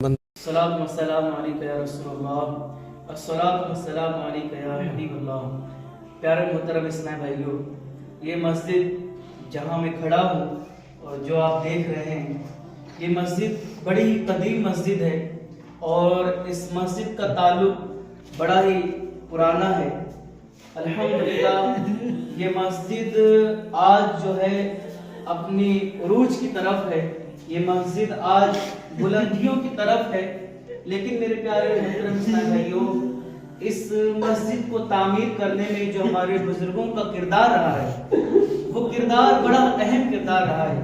अस्सलातु वस्सलामु अलैका या रसूलल्लाह, अस्सलातु वस्सलामु अलैका या हबीबल्लाह। प्यारे मोहतरम इस्लामी भाइयों, ये मस्जिद जहाँ मैं खड़ा हूँ और जो आप देख रहे हैं, ये मस्जिद बड़ी ही कदीम मस्जिद है और इस मस्जिद का ताल्लुक बड़ा ही पुराना है। अल्हम्दुलिल्लाह ये मस्जिद आज जो है अपनी उरूज की तरफ है, ये मस्जिद आज बुलंदियों की तरफ है। लेकिन मेरे प्यारे मोहतरम इस्लामी भाइयों, इस मस्जिद को तामीर करने में जो हमारे बुजुर्गों का किरदार रहा है, वो किरदार बड़ा अहम किरदार रहा है।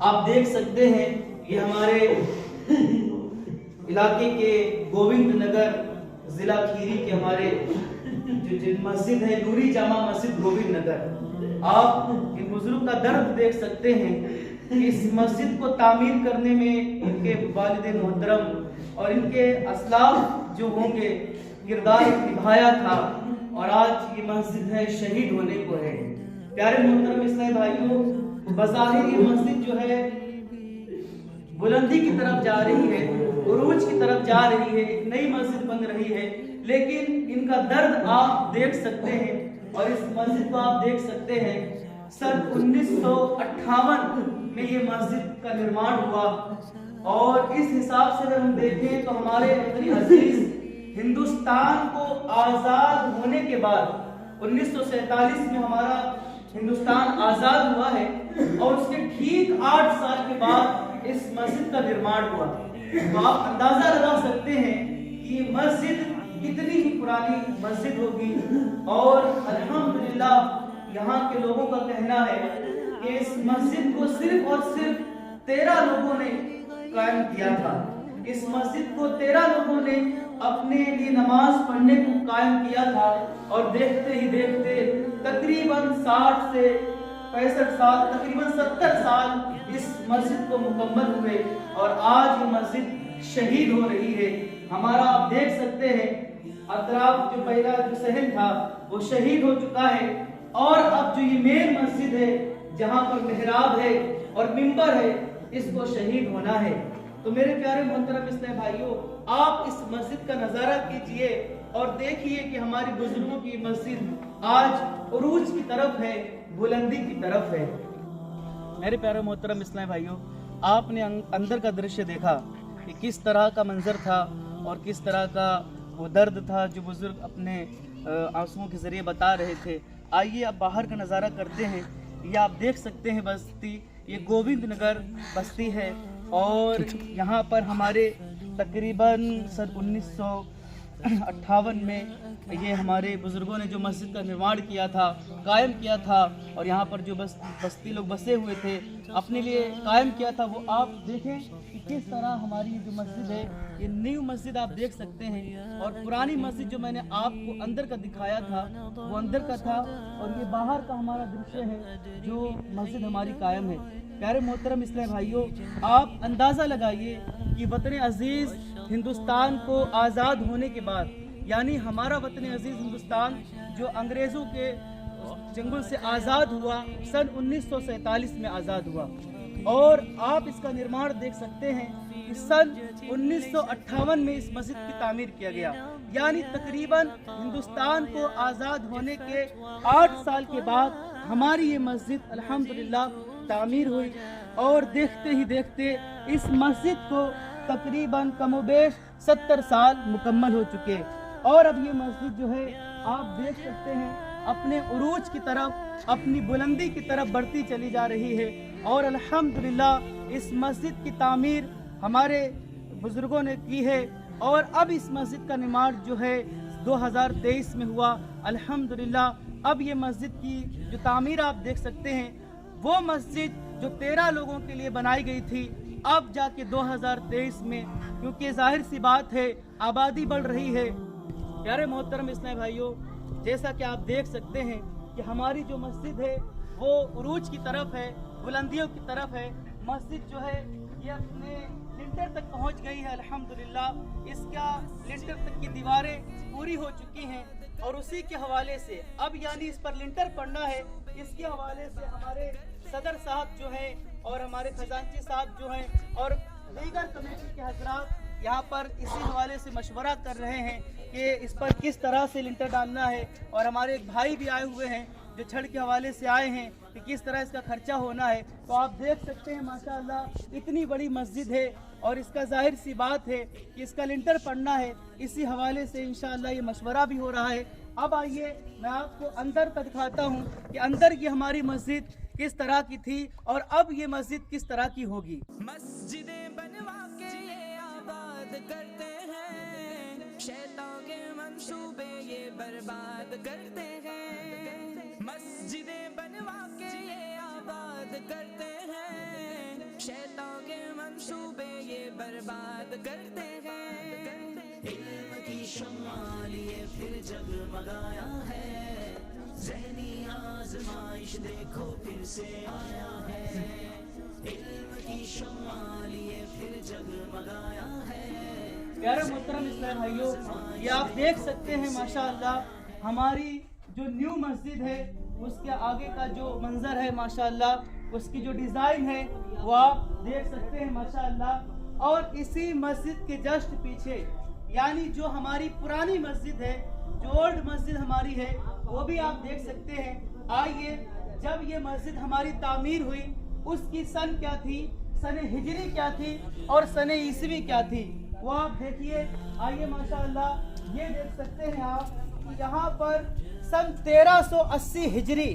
आप देख सकते हैं ये हमारे इलाके के गोविंद नगर जिला खीरी के हमारे जो मस्जिद है, नूरी जामा मस्जिद गोविंद नगर। आप इन बुजुर्ग का दर्द देख सकते हैं। इस मस्जिद को तामीर करने में इनके वालिद मोहतरम और इनके असलाफ जो होंगे किरदार निभाया था और आज ये मस्जिद है शहीद होने को है। प्यारे मोहतरम इस्लामी भाइयों, बज़ाहिर ये मस्जिद जो है बुलंदी की तरफ जा रही है, उरूज की तरफ जा रही है, एक नई मस्जिद बन रही है, लेकिन इनका दर्द आप देख सकते हैं और इस मस्जिद को आप देख सकते हैं। सन 1958 में ये मस्जिद का निर्माण हुआ और इस हिसाब से अगर हम देखें तो हमारे वतन अजीज हिंदुस्तान को आज़ाद होने के बाद 1947 में हमारा हिंदुस्तान आज़ाद हुआ है और उसके ठीक 8 साल के बाद इस मस्जिद का निर्माण हुआ। तो आप अंदाजा लगा सकते हैं कि ये मस्जिद कितनी ही पुरानी मस्जिद होगी। और अल्हम्दुलिल्लाह यहाँ के लोगों का कहना है कि इस मस्जिद को सिर्फ और सिर्फ 13 लोगों ने कायम किया था। इस मस्जिद को 13 लोगों ने अपने लिए नमाज पढ़ने को कायम किया था और देखते ही देखते तकरीबन 60 से 65 साल, तकरीबन 70 साल इस मस्जिद को मुकम्मल हुए और आज ये मस्जिद शहीद हो रही है। हमारा आप देख सकते हैं अतराफ जो पहला जो सहन था वो शहीद हो चुका है और अब जो ये मेन मस्जिद है जहाँ पर मेहराब है और मिंबर है, इसको शहीद होना है। तो मेरे प्यारे मोहतरम इस्लामी भाइयों, आप इस मस्जिद का नज़ारा कीजिए और देखिए कि हमारी बुजुर्गों की मस्जिद आज उरूज की तरफ है, बुलंदी की तरफ है। मेरे प्यारे मोहतरम इस्लामी भाइयों, आपने अंदर का दृश्य देखा कि किस तरह का मंजर था और किस तरह का वो दर्द था जो बुजुर्ग अपने आंसुओं के जरिए बता रहे थे। आइए अब बाहर का नज़ारा करते हैं। ये आप देख सकते हैं बस्ती, ये गोविंद नगर बस्ती है और यहाँ पर हमारे तकरीबन सन 1958 में ये हमारे बुज़ुर्गों ने जो मस्जिद का निर्माण किया था, कायम किया था और यहाँ पर जो बस्ती लोग बसे हुए थे अपने लिए कायम किया था। वो आप देखें कि किस तरह हमारी जो मस्जिद है, ये न्यू मस्जिद आप देख सकते हैं और पुरानी मस्जिद जो मैंने आपको अंदर का दिखाया था वो अंदर का था और ये बाहर का हमारा दृश्य है जो मस्जिद हमारी कायम है। प्यारे मोहतरम इस्लामी भाइयों, आप अंदाज़ा लगाइए कि वतन अजीज़ हिंदुस्तान को आज़ाद होने के बाद, यानी हमारा वतन अजीज़ हिंदुस्तान जो अंग्रेज़ों के चंगुल से आज़ाद हुआ, सन 1947 में आज़ाद हुआ और आप इसका निर्माण देख सकते हैं कि सन 1958 में इस मस्जिद की तामीर किया गया। यानी तकरीबन हिंदुस्तान को आज़ाद होने के 8 साल के बाद हमारी ये मस्जिद अल्हम्दुलिल्लाह तामीर हुई और देखते ही देखते इस मस्जिद को तकरीबन कमोबेश 70 साल मुकम्मल हो चुके और अब ये मस्जिद जो है आप देख सकते हैं अपने उरूज की तरफ, अपनी बुलंदी की तरफ बढ़ती चली जा रही है। और अल्हम्दुलिल्लाह इस मस्जिद की तामीर हमारे बुजुर्गों ने की है और अब इस मस्जिद का निर्माण जो है 2023 में हुआ। अल्हम्दुलिल्लाह अब ये मस्जिद की जो तामीर आप देख सकते हैं, वो मस्जिद जो 13 लोगों के लिए बनाई गई थी, अब जाके 2023 में, क्योंकि जाहिर सी बात है आबादी बढ़ रही है। प्यारे मोहतरम इस्लामी भाइयों, जैसा कि आप देख सकते हैं कि हमारी जो मस्जिद है वो उरूज की तरफ है, बुलंदियों की तरफ है। मस्जिद जो है ये अपने लिंटर तक पहुंच गई है अल्हम्दुलिल्लाह। इसका लिंटर तक की दीवारें पूरी हो चुकी हैं और उसी के हवाले से अब यानी इस पर लिंटर पड़ना है। इसके हवाले से हमारे सदर साहब जो हैं और हमारे खजांची साहब जो हैं और दीगर कमेटी के हजरात यहाँ पर इसी हवाले से मशवरा कर रहे हैं कि इस पर किस तरह से लिंटर डालना है। और हमारे एक भाई भी आए हुए हैं जो छड़ के हवाले से आए हैं कि किस तरह इसका खर्चा होना है। तो आप देख सकते हैं माशाअल्लाह इतनी बड़ी मस्जिद है और इसका जाहिर सी बात है कि इसका लिंटर पड़ना है। इसी हवाले से इंशाअल्लाह ये मशवरा भी हो रहा है। अब आइए मैं आपको अंदर तक दिखाता हूँ कि अंदर की हमारी मस्जिद किस तरह की थी और अब ये मस्जिद किस तरह की होगी। मस्जिदें बनवा के ये आबाद करते हैं, शैतान के मंसूबे ये बर्बाद करते हैं। मस्जिदें बनवा के ये आबाद करते हैं, शैतान के मंसूबे ये बर्बाद करते हैं। इल्म की शम्मा लिए फिर जगमगाया है, ज़हनी आज़माइश देखो फिर से आया है। इल्म की शम्मा लिए फिर जगमगाया है। प्यारे मोहतरम इस्लाम भाइयों, ये आप देख सकते हैं माशाअल्लाह हमारी जो न्यू मस्जिद है उसके आगे का जो मंजर है माशाअल्लाह, उसकी जो डिज़ाइन है वो आप देख सकते हैं माशाअल्लाह। और इसी मस्जिद के जस्ट पीछे यानी जो हमारी पुरानी मस्जिद है, जो ओल्ड मस्जिद हमारी है, वो भी आप देख सकते हैं। आइए, जब ये मस्जिद हमारी तामीर हुई उसकी सन क्या थी, सन हिजरी क्या थी और सन ईसवी क्या थी, वो आप देखिए। आइए माशाअल्लाह ये देख सकते हैं आप कि यहाँ पर सन 1380 हिजरी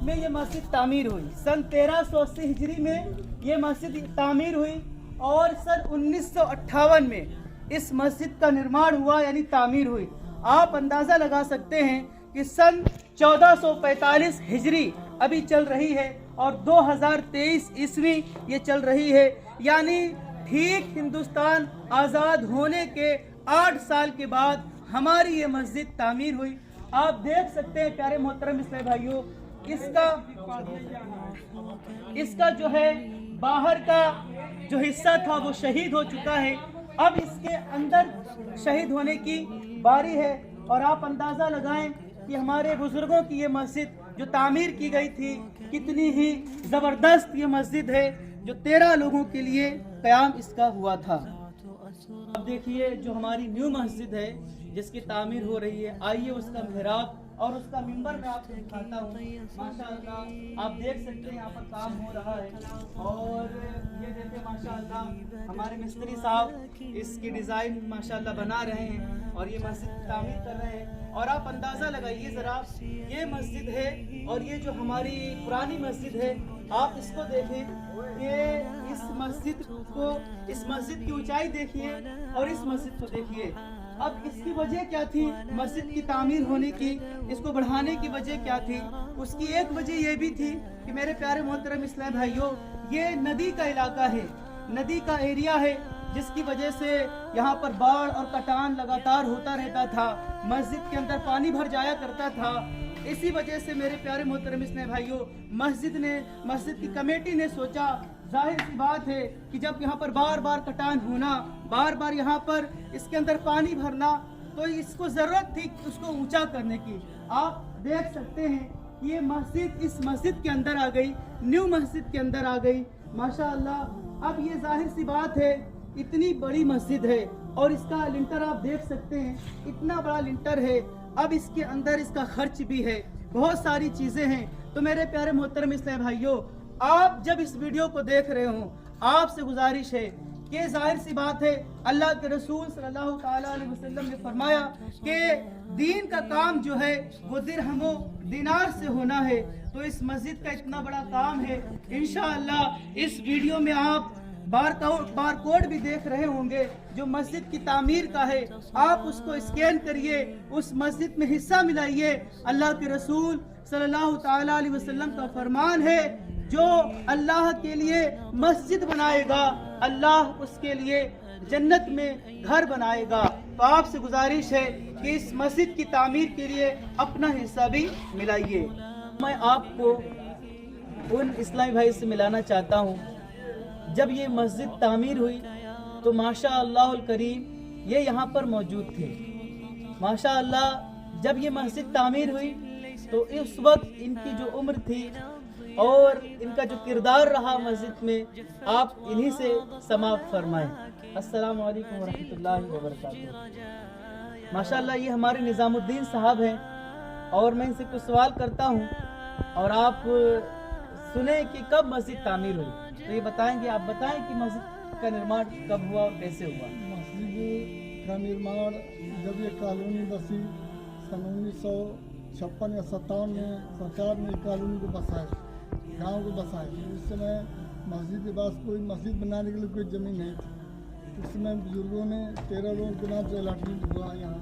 में ये मस्जिद तामीर हुई। सन 1380 हिजरी में ये मस्जिद तामीर हुई और सन 1958 में इस मस्जिद का निर्माण हुआ यानी तामीर हुई। आप अंदाज़ा लगा सकते हैं कि सन 1445 हिजरी अभी चल रही है और 2023 ईस्वी ये चल रही है, यानी ठीक हिंदुस्तान आज़ाद होने के 8 साल के बाद हमारी ये मस्जिद तामीर हुई। आप देख सकते हैं प्यारे मोहतरम इस्लामी भाइयों, इसका जो है बाहर का जो हिस्सा था वो शहीद हो चुका है। अब इसके अंदर शहीद होने की बारी है और आप अंदाज़ा लगाएं कि हमारे बुजुर्गों की ये मस्जिद जो तामीर की गई थी कितनी ही ज़बरदस्त ये मस्जिद है जो 13 लोगों के लिए क़याम इसका हुआ था। अब देखिए जो हमारी न्यू मस्जिद है जिसकी तामीर हो रही है, आइए उसका मेहराब और उसका मिंबर मैं आपको दिखाता हूँ। माशाअल्लाह आप देख सकते हैं यहाँ पर काम हो रहा है और ये देखिए माशाअल्लाह हमारे मिस्त्री साहब इसकी डिज़ाइन माशाअल्लाह बना रहे हैं और ये मस्जिद तामीर कर रहे हैं। और आप अंदाज़ा लगाइए ज़रा, ये मस्जिद है और ये जो हमारी पुरानी मस्जिद है, आप इसको देखें, ये इस मस्जिद की ऊंचाई देखिए और इस मस्जिद को देखिए। अब इसकी वजह क्या थी मस्जिद की तामीर होने की, इसको बढ़ाने की वजह क्या थी? उसकी एक वजह ये भी थी कि मेरे प्यारे मोहतरम इस्लामी भाइयों, ये नदी का इलाका है, नदी का एरिया है, जिसकी वजह से यहाँ पर बाढ़ और कटान लगातार होता रहता था, मस्जिद के अंदर पानी भर जाया करता था। इसी वजह से मेरे प्यारे मोहतरम इस्लामी भाइयों, मस्जिद की कमेटी ने सोचा, जाहिर सी बात है कि जब यहाँ पर बार बार कटान होना, बार बार यहाँ पर इसके अंदर पानी भरना, तो इसको ज़रूरत थी उसको ऊंचा करने की। आप देख सकते हैं ये मस्जिद इस मस्जिद के अंदर आ गई, न्यू मस्जिद के अंदर आ गई माशाअल्लाह। अब ये जाहिर सी बात है इतनी बड़ी मस्जिद है और इसका लिंटर आप देख सकते हैं, इतना बड़ा लिंटर है। अब इसके अंदर इसका खर्च भी है, बहुत सारी चीज़ें हैं। तो मेरे प्यारे मोहतरम इस्लामी भाइयों, आप जब इस वीडियो को देख रहे हो, आपसे गुजारिश है कि जाहिर सी बात है अल्लाह के रसूल सल्लल्लाहु अलैहि वसल्लम ने फरमाया कि दीन का काम जो है वो दिरहमो दिनार से होना है। तो इस मस्जिद का इतना बड़ा काम है, इंशाअल्लाह इस वीडियो में आप बार कोड भी देख रहे होंगे जो मस्जिद की तामीर का है, आप उसको स्कैन करिए, उस मस्जिद में हिस्सा मिलाइए। अल्लाह के रसूल सल्लल्लाहु ताला अलैहि वसल्लम का फरमान है, जो अल्लाह के लिए मस्जिद बनाएगा अल्लाह उसके लिए जन्नत में घर बनाएगा। तो आपसे गुजारिश है कि इस मस्जिद की तामीर के लिए अपना हिस्सा भी मिलाइए। मैं आपको उन इस्लामी भाई से मिलाना चाहता हूँ, जब ये मस्जिद तामीर हुई तो माशाअल्लाहुल करीम ये यहाँ पर मौजूद थे। माशाअल्लाह जब ये मस्जिद तामीर हुई तो इस वक्त इनकी जो उम्र थी और इनका जो किरदार रहा मस्जिद में, आप इन्हीं से समाप्त फरमाएं। अस्सलाम वालेकुम वरहमतुल्लाहि वबरकातुहू। माशाअल्लाह ये हमारे निज़ामुद्दीन साहब हैं और मैं इनसे कुछ सवाल करता हूँ और आप सुने कि कब मस्जिद तामीर हुई। तो ये बताएंगे, आप बताएं कि मस्जिद का निर्माण कब हुआ और कैसे हुआ। मस्जिद का निर्माण जब ये कॉलोनी बसी सन 1956 या 57 में सरकार ने कॉलोनी को बसाया, गांव को बसाया। उस समय मस्जिद के पास कोई मस्जिद बनाने के लिए कोई ज़मीन नहीं थी। उस समय बुजुर्गों ने 13 लोगों के नाम से अलॉटमेंट हुआ यहाँ,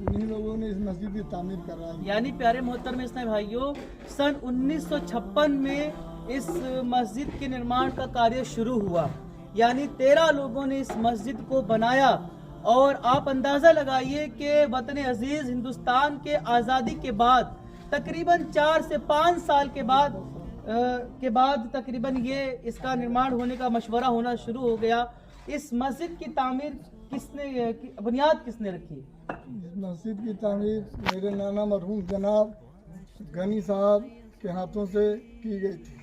उन्हीं लोगों ने इस मस्जिद की तामीर करवाई। यानी प्यारे मोहतरम इस्लामी भाइयों, सन 1956 में इस मस्जिद के निर्माण का कार्य शुरू हुआ। यानी 13 लोगों ने इस मस्जिद को बनाया और आप अंदाज़ा लगाइए कि वतन अजीज़ हिंदुस्तान के आज़ादी के बाद तकरीबन 4 से 5 साल के बाद तकरीबन ये इसका निर्माण होने का मशवरा होना शुरू हो गया। इस मस्जिद की तामीर बुनियाद किसने रखी? इस मस्जिद की तामीर मेरे नाना मरहूम जनाब गनी साहब के हाथों से की गई थी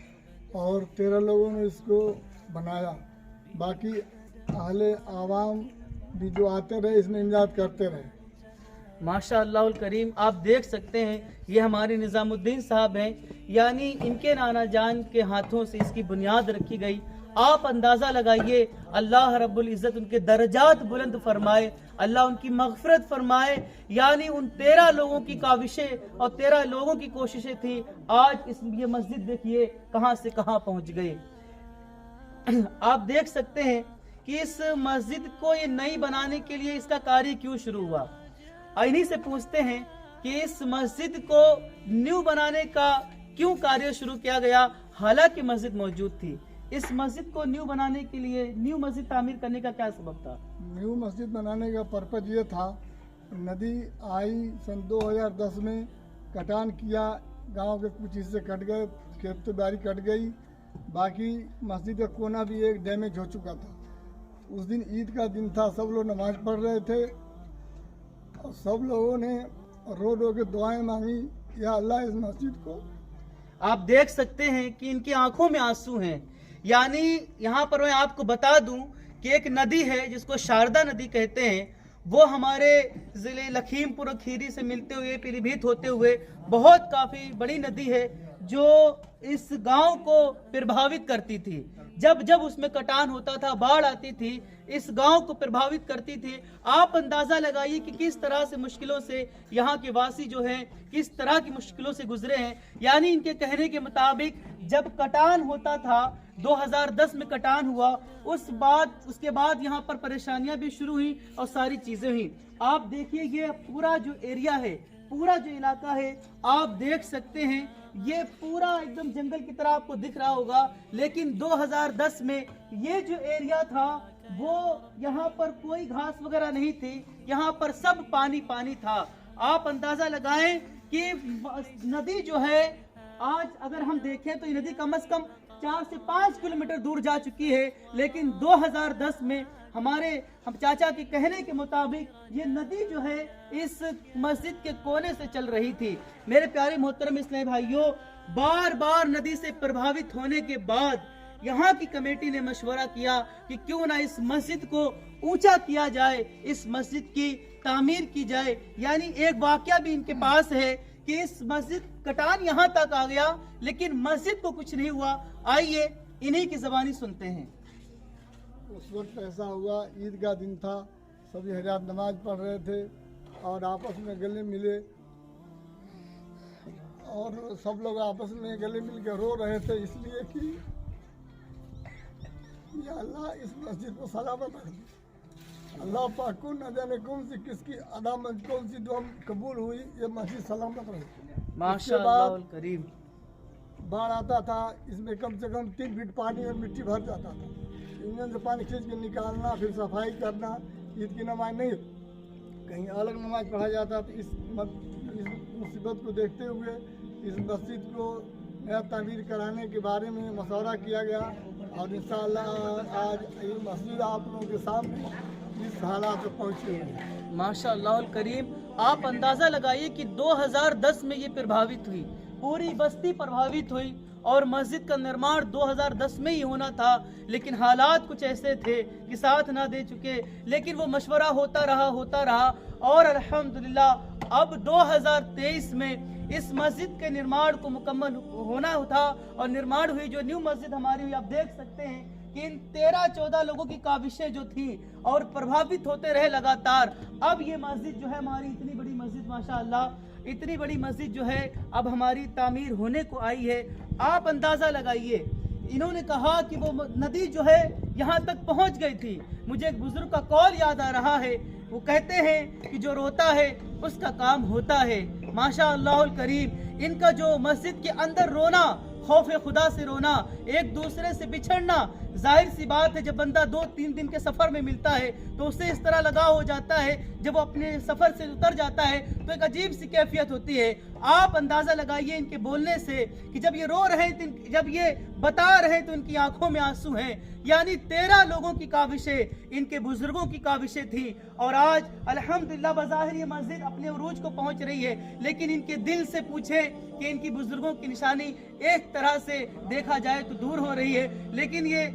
और 13 लोगों ने इसको बनाया। बाकी अहले आवाम भी जो आते रहे इसमें इमदाद करते रहे। माशा अल्लाहुल करीम, आप देख सकते हैं ये हमारे निज़ामुद्दीन साहब हैं, यानी इनके नाना जान के हाथों से इसकी बुनियाद रखी गई। आप अंदाज़ा लगाइए, अल्लाह रब्बुल इज़्ज़त उनके दर्जात बुलंद फरमाए, अल्लाह उनकी मग़फ़िरत फरमाए। यानी उन 13 लोगों की काविशें और 13 लोगों की कोशिशें थी, आज ये मस्जिद देखिए कहाँ से कहाँ पहुँच गई। आप देख सकते हैं कि इस मस्जिद को ये नई बनाने के लिए इसका कार्य क्यों शुरू हुआ। इन्हीं से पूछते हैं कि इस मस्जिद को न्यू बनाने का क्यों कार्य शुरू किया गया, हालांकि मस्जिद मौजूद थी। इस मस्जिद को न्यू बनाने के लिए, न्यू मस्जिद तामीर करने का क्या सबब था? न्यू मस्जिद बनाने का पर्पज ये था, नदी आई सन 2010 में, कटान किया, गांव के कुछ हिस्से कट गए, खेत बाड़ी कट गई, बाकी मस्जिद का कोना भी एक डैमेज हो चुका था। उस दिन ईद का दिन था, सब लोग नमाज पढ़ रहे थे और सब लोगों ने रो रो के दुआएं मांगी, या अल्लाह इस मस्जिद को। आप देख सकते हैं कि इनकी आंखों में आंसू हैं। यानी यहाँ पर मैं आपको बता दूं कि एक नदी है जिसको शारदा नदी कहते हैं, वो हमारे ज़िले लखीमपुर खीरी से मिलते हुए पीलीभीत होते हुए बहुत काफ़ी बड़ी नदी है जो इस गांव को प्रभावित करती थी। जब जब उसमें कटान होता था, बाढ़ आती थी, इस गांव को प्रभावित करती थी। आप अंदाज़ा लगाइए कि किस तरह से मुश्किलों से यहाँ के वासी जो हैं किस तरह की मुश्किलों से गुजरे हैं। यानी इनके कहने के मुताबिक जब कटान होता था, 2010 में कटान हुआ, उसके बाद यहाँ पर परेशानियां भी शुरू हुई और सारी चीज़ें हुई। आप देखिए ये पूरा जो एरिया है, पूरा जो इलाका है, आप देख सकते हैं ये पूरा एकदम जंगल की तरह आपको दिख रहा होगा। लेकिन 2010 में ये जो एरिया था वो यहाँ पर कोई घास वगैरह नहीं थी, यहाँ पर सब पानी पानी था। आप अंदाजा लगाएं कि नदी जो है आज अगर हम देखें तो ये नदी कम से कम 4 से 5 किलोमीटर दूर जा चुकी है। लेकिन 2010 में हम चाचा के कहने के मुताबिक ये नदी जो है इस मस्जिद के कोने से चल रही थी। मेरे प्यारे मोहतरम इस्लामी भाइयों, बार बार नदी से प्रभावित होने के बाद यहाँ की कमेटी ने मशवरा किया कि क्यों ना इस मस्जिद को ऊंचा किया जाए, इस मस्जिद की तामीर की जाए। यानी एक वाकया भी इनके पास है कि इस मस्जिद कटान यहाँ तक आ गया लेकिन मस्जिद को कुछ नहीं हुआ। आइए इन्हीं की ज़बानी सुनते हैं। उस वक्त ऐसा हुआ, ईद का दिन था, सभी हज़रात नमाज पढ़ रहे थे और आपस में गले मिले और सब लोग आपस में गले मिल के रो रहे थे, इसलिए कि या अल्लाह इस मस्जिद को सलामत रखे। अल्लाह पाक को न जाने कौन सी किसकी अदा में कौन सी दुआ कबूल हुई, ये मस्जिद सलामत रहे। माशाअल्लाह करीम। बाढ़ आता था, इसमें कम से कम 3 फीट पानी और मिट्टी भर जाता था। इंजन से पानी खींच के निकालना, फिर सफाई करना। ईद की नमाज नहीं, कहीं अलग नमाज पढ़ा जाता। तो इस मुसीबत को देखते हुए इस मस्जिद को नया तामीर कराने के बारे में मशवरा किया गया और इंशाअल्लाह आज ये मस्जिद आप लोगों के सामने इस हालात में पहुँची है। माशाअल्लाह करीम। आप अंदाज़ा लगाइए कि 2010 में ये प्रभावित हुई, पूरी बस्ती प्रभावित हुई और मस्जिद का निर्माण 2010 में ही होना था, लेकिन हालात कुछ ऐसे थे कि साथ ना दे चुके, लेकिन वो मशवरा होता रहा और अल्हम्दुलिल्लाह अब 2023 में इस मस्जिद के निर्माण को मुकम्मल होना था और निर्माण हुई। जो न्यू मस्जिद हमारी हुई, आप देख सकते हैं कि इन 13-14 लोगों की काविशें जो थी और प्रभावित होते रहे लगातार, अब ये मस्जिद जो है हमारी इतनी बड़ी मस्जिद, माशाअल्लाह इतनी बड़ी मस्जिद जो है अब हमारी तामीर होने को आई है। आप अंदाज़ा लगाइए, इन्होंने कहा कि वो नदी जो है यहाँ तक पहुँच गई थी। मुझे एक बुजुर्ग का कौल याद आ रहा है, वो कहते हैं कि जो रोता है उसका काम होता है। माशाअल्लाहुल करीम, इनका जो मस्जिद के अंदर रोना, खौफ खुदा से रोना, एक दूसरे से बिछड़ना, जाहिर सी बात है जब बंदा 2-3 दिन के सफ़र में मिलता है तो उससे इस तरह लगाव हो जाता है, जब वो अपने सफ़र से उतर जाता है तो एक अजीब सी कैफियत होती है। आप अंदाज़ा लगाइए इनके बोलने से कि जब ये रो रहे हैं, जब ये बता रहे हैं तो इनकी आंखों में आंसू हैं। यानी 13 लोगों की काविशें, इनके बुजुर्गों की काविशें थी और आज अल्हम्दुलिल्लाह बज़ाहिर ये मस्जिद अपने उरूज को पहुंच रही है, लेकिन इनके दिल से पूछे कि इनकी बुजुर्गों की निशानी एक तरह से देखा जाए तो दूर हो रही है। लेकिन ये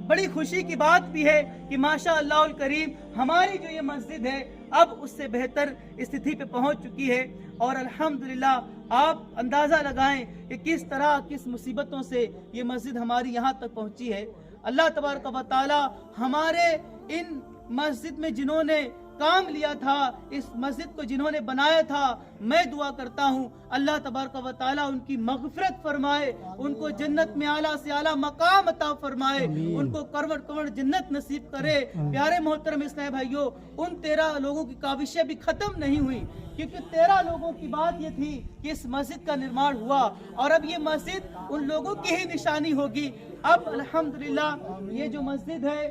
बड़ी खुशी की बात भी है कि माशाअल्लाहुल करीम हमारी जो ये मस्जिद है अब उससे बेहतर स्थिति पे पहुंच चुकी है और अल्हम्दुलिल्लाह आप अंदाज़ा लगाएं कि किस तरह किस मुसीबतों से ये मस्जिद हमारी यहाँ तक पहुंची है। अल्लाह तबारक व तआला हमारे इन मस्जिद में जिन्होंने काम लिया था, इस मस्जिद को जिन्होंने बनाया था, मैं दुआ करता हूँ अल्लाह तबारक व तआला उनकी मग़फ़िरत फरमाए, उनको जन्नत में आला से आला मकाम अता फरमाए, उनको करवट करवट जन्नत नसीब करे। प्यारे मोहतरम इस्लामी भाइयों, उन 13 लोगों की काविशें भी ख़त्म नहीं हुई, क्योंकि 13 लोगों की बात ये थी कि इस मस्जिद का निर्माण हुआ और अब ये मस्जिद उन लोगों की ही निशानी होगी। अब अल्हम्दुलिल्लाह ये जो मस्जिद है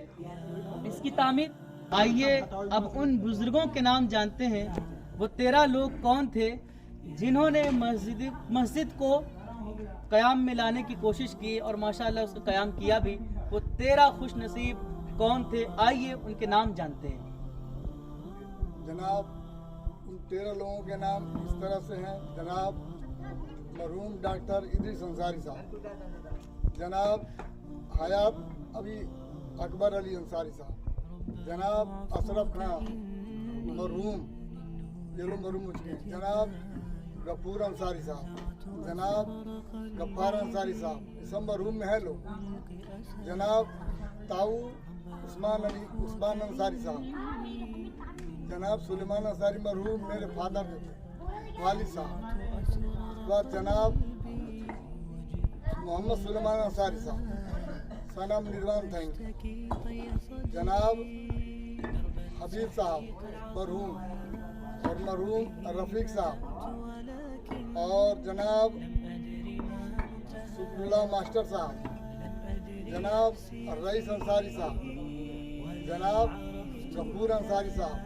इसकी तामीर, आइए अब उन बुजुर्गों के नाम जानते हैं। वो 13 लोग कौन थे जिन्होंने मस्जिद को क़याम में लाने की कोशिश की और माशाअल्लाह उसका क़याम किया भी। वो 13 खुश नसीब कौन थे, आइए उनके नाम जानते हैं। जनाब, उन 13 लोगों के नाम इस तरह से हैं। जनाब मरहूम डॉक्टर इदरीस अंसारी साहब, जनाब हयात अभी अकबर अली अंसारी साहब, जनाब अशरफ खान मरहूम, ये लोग मरहूम हो चुके हैं। जनाब गफूर अंसारी साहब, जनाब गफ्फार अंसारी साहब, ये सब मरहूम में है लोग। जनाब ताऊ उस्मान अंसारी साहब, जनाब सुलेमान अंसारी मरहूम मेरे फादर जो थे, वालिद साहब। उसके बाद जनाब मोहम्मद सुलेमान अंसारी साहब, सनम निज़ाम थे। जनाब हबीब साहब मरहूम और मरहूम रफ़ीक साहब और जनाब सुब्हुल्लाह मास्टर साहब, जनाब रईस अंसारी साहब, जनाब गफूर अंसारी साहब,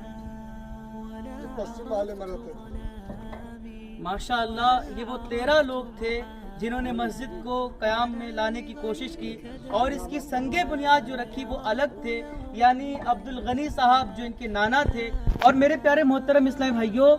जो पश्चिम वाले में रहते थे। माशाअल्लाह ये वो 13 लोग थे जिन्होंने मस्जिद को क़याम में लाने की कोशिश की और इसकी संगे बुनियाद जो रखी वो अलग थे, यानी अब्दुल गनी साहब जो इनके नाना थे। और मेरे प्यारे मोहतरम इस्लामी भाइयों,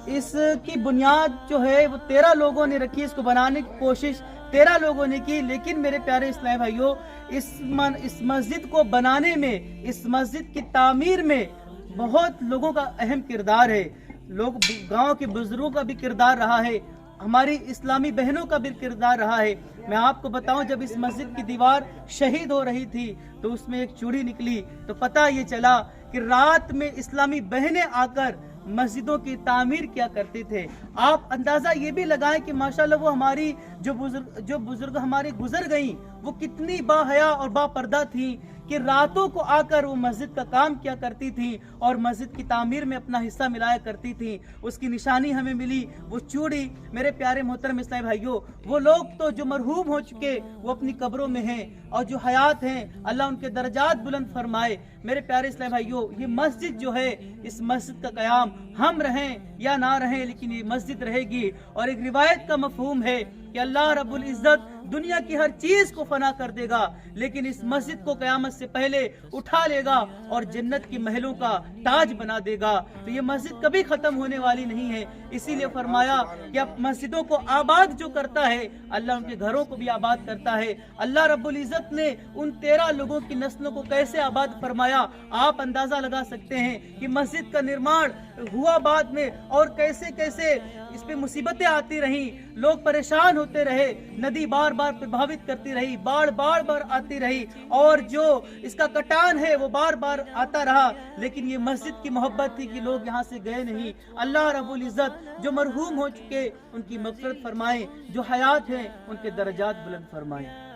इसकी बुनियाद जो है वो 13 लोगों ने रखी, इसको बनाने की कोशिश 13 लोगों ने की। लेकिन मेरे प्यारे इस्लामी भाइयों, इस मस्जिद को बनाने में, इस मस्जिद की तामीर में बहुत लोगों का अहम किरदार है। लोग, गाँव के बुजुर्गों का भी किरदार रहा है, हमारी इस्लामी बहनों का भी किरदार रहा है। मैं आपको बताऊं, जब इस मस्जिद की दीवार शहीद हो रही थी तो उसमें एक चूड़ी निकली तो पता ये चला कि रात में इस्लामी बहनें आकर मस्जिदों की तामीर किया करते थे। आप अंदाज़ा ये भी लगाएं कि माशाल्लाह वो हमारी जो बुजुर्ग हमारे गुजर गईं वो कितनी बाहया और बापर्दा थी कि रातों को आकर वो मस्जिद का काम किया करती थी और मस्जिद की तामीर में अपना हिस्सा मिलाया करती थी। उसकी निशानी हमें मिली वो चूड़ी। मेरे प्यारे मोहतरम इस्लामी भाइयों, वो लोग तो जो मरहूम हो चुके वो अपनी कब्रों में हैं और जो हयात हैं अल्लाह उनके दर्जात बुलंद फरमाए। मेरे प्यारे इस्लामी भाइयों, ये मस्जिद जो है, इस मस्जिद का क़याम हम रहें या ना रहें लेकिन ये मस्जिद रहेगी। और एक रिवायत का मफहूम है कि अल्लाह रब्बुल इज़्ज़त दुनिया की हर चीज को फना कर देगा, लेकिन इस मस्जिद को क़यामत से पहले उठा लेगा और जन्नत की महलों का ताज बना देगा। तो ये मस्जिद कभी खत्म होने वाली नहीं है। इसीलिए फरमाया कि अब मस्जिदों को आबाद जो करता है, अल्लाह उनके घरों को भी आबाद करता है। अल्लाह रब्बुल इज़्ज़त ने उन 13 लोगों की नस्लों को कैसे आबाद फरमाया, आप अंदाजा लगा सकते हैं कि मस्जिद का निर्माण हुआ बाद में और कैसे कैसे इस पे मुसीबतें आती रहीं, लोग परेशान होते रहे, नदी बार बार प्रभावित करती रही, बाढ़ बार बार आती रही, और जो इसका कटान है वो बार बार आता रहा, लेकिन ये मस्जिद की मोहब्बत थी कि लोग यहाँ से गए नहीं। अल्लाह रब्बुल इज़्ज़त जो मरहूम हो चुके उनकी मग़फ़िरत फरमाएं, जो हयात हैं उनके दर्जात बुलंद फरमाएं।